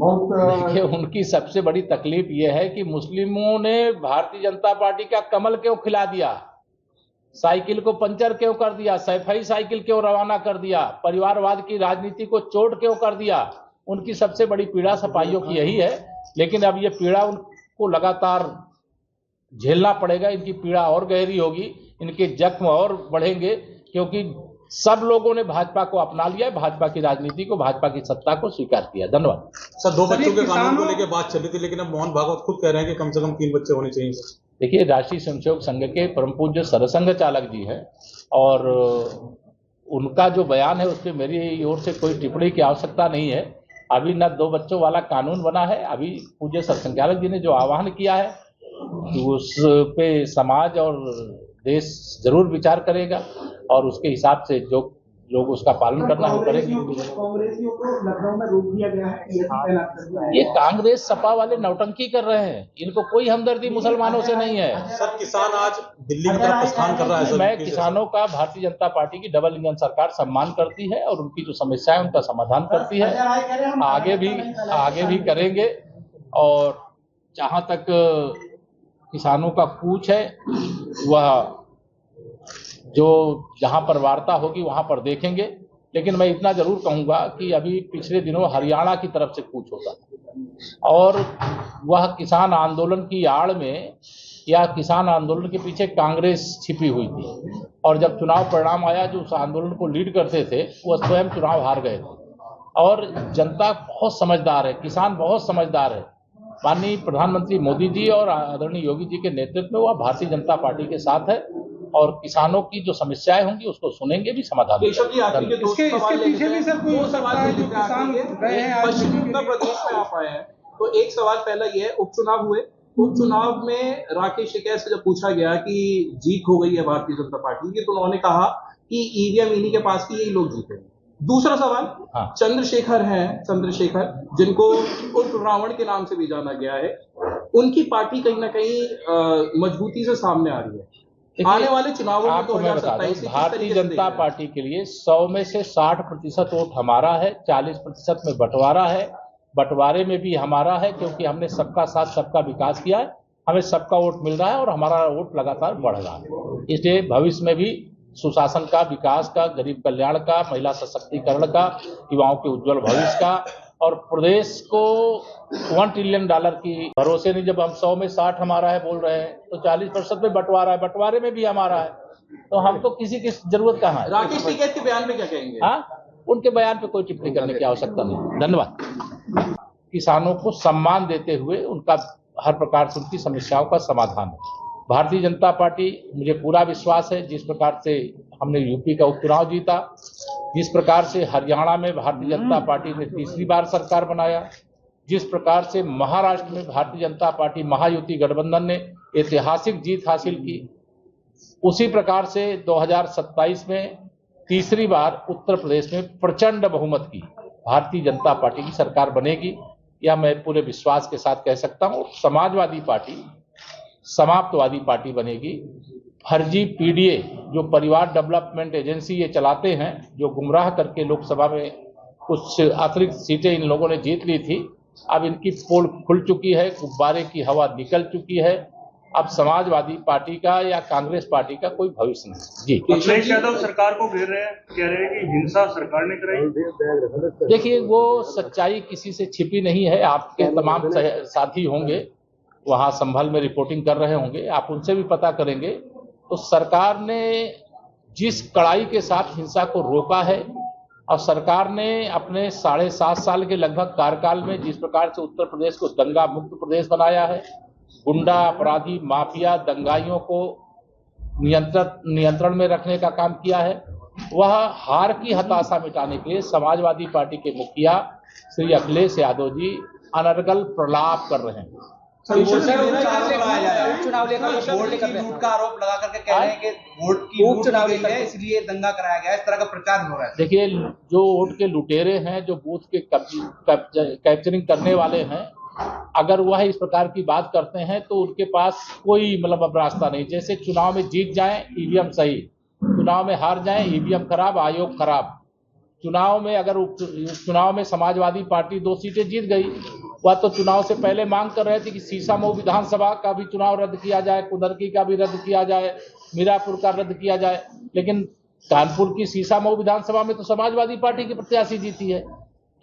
देखिए, उनकी सबसे बड़ी तकलीफ यह है कि मुस्लिमों ने भारतीय जनता पार्टी का कमल क्यों खिला दिया, साइकिल को पंचर क्यों कर दिया, सैफई साइकिल क्यों रवाना कर दिया, परिवारवाद की राजनीति को चोट क्यों कर दिया। उनकी सबसे बड़ी पीड़ा सपाइयों की यही है। लेकिन अब ये पीड़ा उनको लगातार झेलना पड़ेगा। इनकी पीड़ा और गहरी होगी, इनके जख्म और बढ़ेंगे, क्योंकि सब लोगों ने भाजपा को अपना लिया है, भाजपा की राजनीति को, भाजपा की सत्ता को स्वीकार किया। धन्यवाद। सर, 2 बच्चों के कानून को लेकर बात चल रही थी, लेकिन अब मोहन भागवत खुद कह रहे हैं कि कम से कम 3 बच्चे होने चाहिए। देखिए, राष्ट्रीय स्वयंसेवक संघ के परम पूज्य सरसंघ चालक जी हैं और उनका जो बयान है उस पर मेरी ओर से कोई टिप्पणी की आवश्यकता नहीं है। अभी न 2 बच्चों वाला कानून बना है, अभी पूज्य सरसंघ चालक जी ने जो आह्वान किया है उस पे समाज और देश जरूर विचार करेगा और उसके हिसाब से जो लोग उसका पालन करना हो करेंगे। कांग्रेसियों को लखनऊ में रोक दिया गया है। ये कांग्रेस सपा वाले नौटंकी कर रहे हैं, इनको कोई हमदर्दी मुसलमानों से नहीं है। सर, किसान आज दिल्ली की तरफ प्रस्थान कर रहा है। मैं किसानों का, भारतीय जनता पार्टी की डबल इंजन सरकार सम्मान करती है और उनकी जो समस्या है उनका समाधान करती है, आगे भी करेंगे। और जहां तक किसानों का कूच है, वह जो जहां पर वार्ता होगी वहां पर देखेंगे। लेकिन मैं इतना जरूर कहूंगा कि अभी पिछले दिनों हरियाणा की तरफ से कूच होता था और वह किसान आंदोलन की आड़ में या किसान आंदोलन के पीछे कांग्रेस छिपी हुई थी और जब चुनाव परिणाम आया, जो उस आंदोलन को लीड करते थे वह स्वयं चुनाव हार गए थे। और जनता बहुत समझदार है, किसान बहुत समझदार है। माननीय प्रधानमंत्री मोदी जी और आदरणीय योगी जी के नेतृत्व में वह भारतीय जनता पार्टी के साथ है और किसानों की जो समस्याएं होंगी उसको सुनेंगे भी, समाधान करेंगे। इसके पीछे भी सर कोई सवाल है जो किसान गए हैं आज उत्तर प्रदेश में आप आए हैं, तो एक सवाल पहला ये है, उपचुनाव हुए, उपचुनाव में राकेश टिकैत से जब पूछा गया कि जीत हो गई है भारतीय जनता पार्टी की, तो उन्होंने कहा कि ईवीएम इन्हीं के पास की, यही लोग जीते। दूसरा सवाल, चंद्रशेखर हैं, चंद्रशेखर जिनको उर्फ रावण के नाम से भी जाना गया है, उनकी पार्टी कहीं ना कहीं मजबूती से सामने आ रही है। आने वाले चुनावों में 2027 भारतीय जनता पार्टी के लिए 100 में से 60% वोट हमारा है, 40% में बंटवारा है। बंटवारे में भी हमारा है क्योंकि हमने सबका साथ सबका विकास किया है, हमें सबका वोट मिल रहा है और हमारा वोट लगातार बढ़ रहा है। इसलिए भविष्य में भी सुशासन का, विकास का, गरीब कल्याण का, महिला सशक्तिकरण का, युवाओं के उज्जवल भविष्य का और प्रदेश को $1 ट्रिलियन की भरोसे नहीं। जब हम 100 में 60 हमारा है बोल रहे हैं तो 40% में बंटवारा है, बंटवारे में भी हमारा है, तो हमको किसी की जरूरत कहाँ है। राकेश टिकैत के बयान में क्या कहेंगे? उनके बयान पे कोई टिप्पणी करने की आवश्यकता नहीं। धन्यवाद। किसानों को सम्मान देते हुए उनका हर प्रकार से उनकी समस्याओं का समाधान है। भारतीय जनता पार्टी, मुझे पूरा विश्वास है, जिस प्रकार से हमने यूपी का उपचुनाव जीता, जिस प्रकार से हरियाणा में भारतीय जनता पार्टी ने तीसरी बार सरकार बनाया, जिस प्रकार से महाराष्ट्र में भारतीय जनता पार्टी महायुति गठबंधन ने ऐतिहासिक जीत हासिल की, उसी प्रकार से 2027 में तीसरी बार उत्तर प्रदेश में प्रचंड बहुमत की भारतीय जनता पार्टी की सरकार बनेगी। यह मैं पूरे विश्वास के साथ कह सकता हूँ। समाजवादी पार्टी समाप्तवादी पार्टी बनेगी। फर्जी पीडीए जो परिवार डेवलपमेंट एजेंसी ये चलाते हैं, जो गुमराह करके लोकसभा में कुछ अतिरिक्त सीटें इन लोगों ने जीत ली थी, अब इनकी पोल खुल चुकी है, गुब्बारे की हवा निकल चुकी है। अब समाजवादी पार्टी का या कांग्रेस पार्टी का कोई भविष्य नहीं। जी, अखिलेश यादव सरकार को घेर रहे हैं, कह रहे हैं कि हिंसा सरकार ने कराई। देखिए, वो सच्चाई किसी से छिपी नहीं है। आपके तमाम साथी होंगे वहां संभल में रिपोर्टिंग कर रहे होंगे, आप उनसे भी पता करेंगे। तो सरकार ने जिस कड़ाई के साथ हिंसा को रोका है और सरकार ने अपने 7.5 साल के लगभग कार्यकाल में जिस प्रकार से उत्तर प्रदेश को दंगा मुक्त प्रदेश बनाया है, गुंडा अपराधी माफिया दंगाइयों को नियंत्रण में रखने का काम किया है, वह हार की हताशा मिटाने के लिए समाजवादी पार्टी के मुखिया श्री अखिलेश यादव जी अनर्गल प्रलाप कर रहे हैं। उपचुनाव लेकर वोट की लूट का आरोप लगा करके कह रहे हैं कि वोट की उपचुनाव लेकर इसलिए दंगा कराया गया, इस तरह का प्रचार हो रहा है। देखिए, जो वोट के लुटेरे हैं, जो बूथ के कैप्चरिंग करने वाले हैं, अगर वह इस प्रकार की बात करते हैं तो उनके पास कोई अब रास्ता नहीं। जैसे चुनाव में जीत जाएं ईवीएम सही, चुनाव में हार जाएं ईवीएम खराब, आयोग खराब। चुनाव में अगर चुनाव में समाजवादी पार्टी 2 सीटें जीत गई, वह तो चुनाव से पहले मांग कर रहे थे कि सीसामऊ विधानसभा का भी चुनाव रद्द किया जाए, कुंदरकी का भी रद्द किया जाए, मीरापुर का रद्द किया जाए। लेकिन कानपुर की सीसामऊ विधानसभा में तो समाजवादी पार्टी की प्रत्याशी जीती है।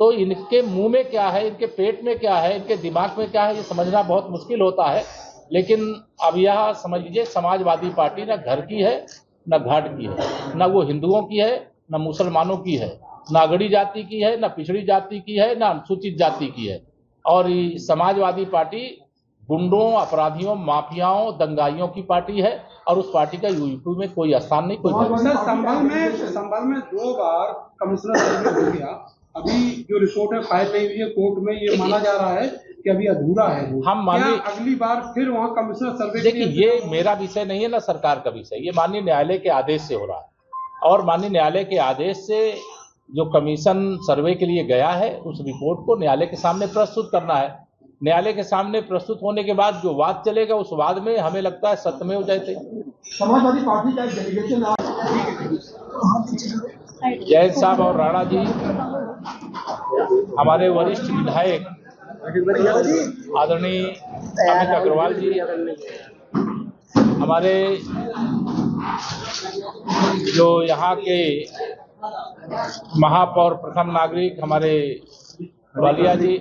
तो इनके मुंह में क्या है, इनके पेट में क्या है, इनके दिमाग में क्या है, ये समझना बहुत मुश्किल होता है। लेकिन अब यह समझ लीजिए, समाजवादी पार्टी न घर की है न घाट की है, न वो हिंदुओं की है न मुसलमानों की है, न अगड़ी जाति की है न पिछड़ी जाति की है न अनुसूचित जाति की है। और ये समाजवादी पार्टी गुंडों, अपराधियों, माफियाओं, दंगाइयों की पार्टी है और उस पार्टी का यूपी में कोई स्थान नहीं, कोई संभल में 2 बार कमिश्नर सर्वे हो गया, अभी जो रिपोर्ट है फाइल नहीं हुई है कोर्ट में, ये माना जा रहा है कि अभी अधूरा है। हम मानिए अगली बार फिर वहाँ कमिश्नर सर्वे, देखिए ये मेरा विषय नहीं है ना सरकार का विषय, ये माननीय न्यायालय के आदेश से हो रहा है। और माननीय न्यायालय के आदेश से जो कमीशन सर्वे के लिए गया है, उस रिपोर्ट को न्यायालय के सामने प्रस्तुत करना है। न्यायालय के सामने प्रस्तुत होने के बाद जो वाद चलेगा, उस वाद में हमें लगता है सत्यमेव जयते। समाजवादी पार्टी का डेलीगेशन जैद साहब और राणा जी, हमारे वरिष्ठ विधायक आदरणीय अमित अग्रवाल जी, हमारे जो यहाँ के महापौर प्रथम नागरिक हमारे वालिया जी,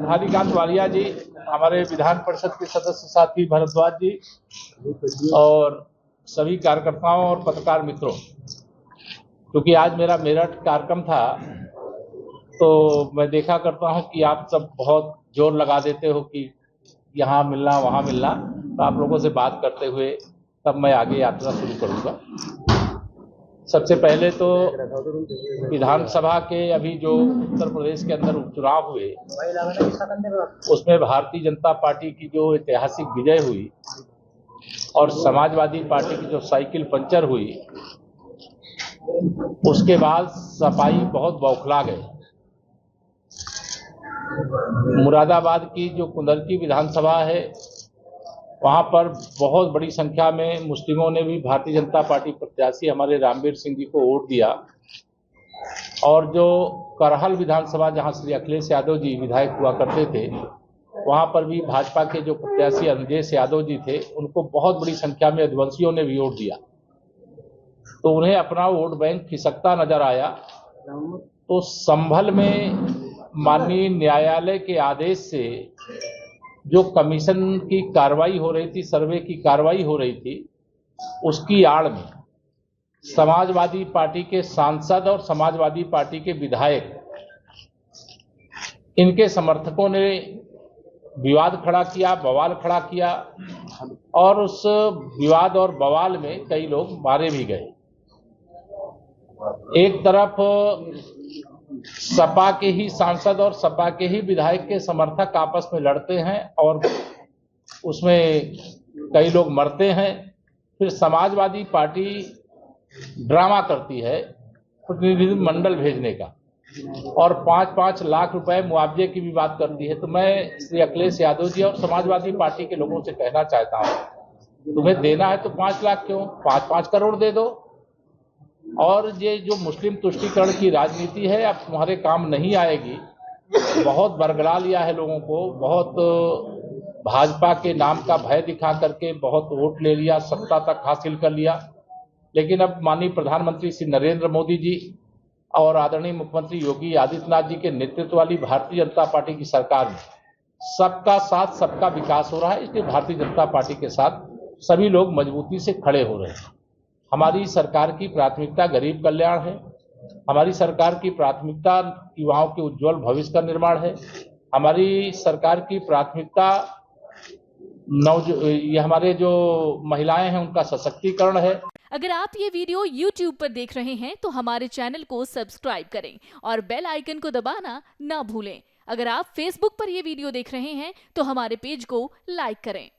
हरिकांत वालिया जी, हमारे विधान परिषद के सदस्य साथी भारद्वाज जी और सभी कार्यकर्ताओं और पत्रकार मित्रों, क्योंकि आज मेरा मेरठ कार्यक्रम था तो मैं देखा करता हूं कि आप सब बहुत जोर लगा देते हो कि यहाँ मिलना वहाँ मिलना, तो आप लोगों से बात करते हुए तब मैं आगे यात्रा शुरू करूँगा। सबसे पहले तो विधानसभा के अभी जो उत्तर प्रदेश के अंदर उपचुनाव हुए, उसमें भारतीय जनता पार्टी की जो ऐतिहासिक विजय हुई और समाजवादी पार्टी की जो साइकिल पंचर हुई, उसके बाद सपाई बहुत बौखला गए। मुरादाबाद की जो कुंदरकी विधानसभा है, वहां पर बहुत बड़ी संख्या में मुस्लिमों ने भी भारतीय जनता पार्टी प्रत्याशी हमारे रामवीर सिंह जी को वोट दिया। और जो करहल विधानसभा, जहां श्री अखिलेश यादव जी विधायक हुआ करते थे, वहां पर भी भाजपा के जो प्रत्याशी अंजेश यादव जी थे, उनको बहुत बड़ी संख्या में यदुवंशियों ने भी वोट दिया। तो उन्हें अपना वोट बैंक खिसकता नजर आया। तो संभल में माननीय न्यायालय के आदेश से जो कमीशन की कार्रवाई हो रही थी, सर्वे की कार्रवाई हो रही थी, उसकी आड़ में समाजवादी पार्टी के सांसद और समाजवादी पार्टी के विधायक, इनके समर्थकों ने विवाद खड़ा किया, बवाल खड़ा किया और उस विवाद और बवाल में कई लोग मारे भी गए। एक तरफ सपा के ही सांसद और सपा के ही विधायक के समर्थक आपस में लड़ते हैं और उसमें कई लोग मरते हैं। फिर समाजवादी पार्टी ड्रामा करती है प्रतिनिधि मंडल भेजने का और 5-5 लाख रुपए मुआवजे की भी बात करती है। तो मैं श्री अखिलेश यादव जी और समाजवादी पार्टी के लोगों से कहना चाहता हूं, तुम्हें देना है तो 5 लाख क्यों, 5-5 करोड़ दे दो। और ये जो मुस्लिम तुष्टीकरण की राजनीति है, अब तुम्हारे काम नहीं आएगी। बहुत बरगला लिया है लोगों को, बहुत भाजपा के नाम का भय दिखा करके बहुत वोट ले लिया, सत्ता तक हासिल कर लिया। लेकिन अब माननीय प्रधानमंत्री श्री नरेंद्र मोदी जी और आदरणीय मुख्यमंत्री योगी आदित्यनाथ जी के नेतृत्व वाली भारतीय जनता पार्टी की सरकार में सबका साथ सबका विकास हो रहा है। इसलिए भारतीय जनता पार्टी के साथ सभी लोग मजबूती से खड़े हो रहे हैं। हमारी सरकार की प्राथमिकता गरीब कल्याण है, हमारी सरकार की प्राथमिकता युवाओं के उज्जवल भविष्य का निर्माण है, हमारी सरकार की प्राथमिकता हमारे जो महिलाएं हैं उनका सशक्तिकरण है। अगर आप ये वीडियो YouTube पर देख रहे हैं तो हमारे चैनल को सब्सक्राइब करें और बेल आइकन को दबाना ना भूलें। अगर आप Facebook पर ये वीडियो देख रहे हैं तो हमारे पेज को लाइक करें।